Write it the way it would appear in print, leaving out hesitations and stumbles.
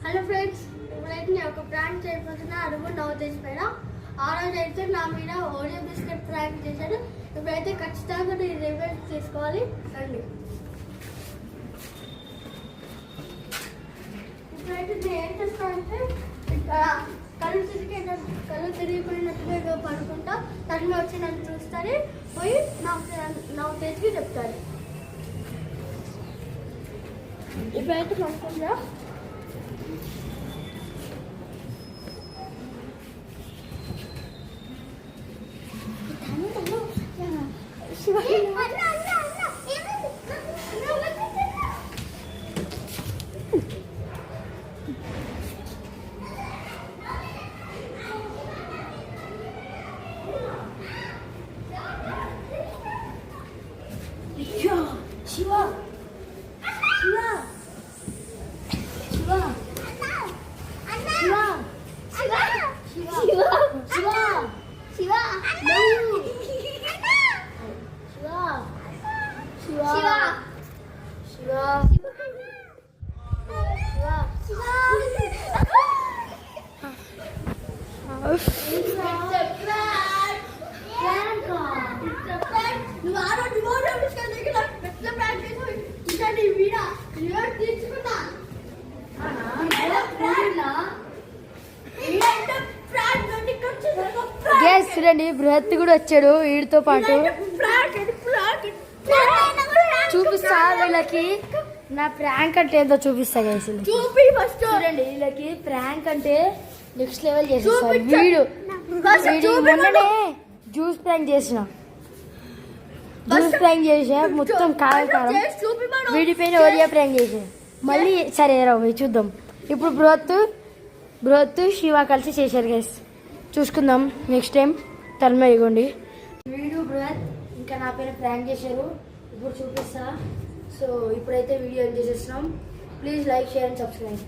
Hello friends, ఇప్పుడైతే నేను ఒక ప్రాంక్ చేయబోతున్నా. అడుగు నవ్వు తెచ్చిపోయినా. ఆ రోజు అయితే నా మీద ఓరియో బిస్కెట్ ప్రాంక్ చేశాడు. ఇప్పుడైతే ఖచ్చితంగా నేను రివెంజ్ తీసుకోవాలి. రండి. ఇప్పుడైతే నేను ఏం చేస్తానంటే ఇక్కడ కళ్ళు తిరిగిపోయినట్టుగా పడుకుంటా. తను వచ్చి నన్ను చూస్తాను, పోయి నవ్వు తెచ్చి చెప్తాడు. ఇప్పుడైతే పడుకుంటా. శివ చూడండి, బృహత్ కూడా వచ్చాడు వీడితో పాటు. చూపిస్తా వీళ్ళకి నా ప్రాంక్ అంటే ఏందో చూపిస్తా. చూడండి, వీళ్ళకి ప్రాంక్ అంటే నెక్స్ట్ లెవెల్ చేసేస్తారు. వీడు మొన్ననే జ్యూస్ ప్రాంక్ చేసిన మొత్తం కారం వీడిపైన ఒరియా ప్రాంక్ చేసా. మళ్ళీ సరే రావు చూద్దాం. ఇప్పుడు బృహత్ శివ కలిసి చేశారు గైస్. చూసుకుందాం నెక్స్ట్ టైం. తలమే ఇగోండి వీడియో బృహత్ ఇంకా నా పైన ప్రాంక్ చేశారు. ఇప్పుడు చూపిస్తా. సో ఇప్పుడైతే వీడియో ఏం చేసేస్తున్నాం. Please like, share and subscribe.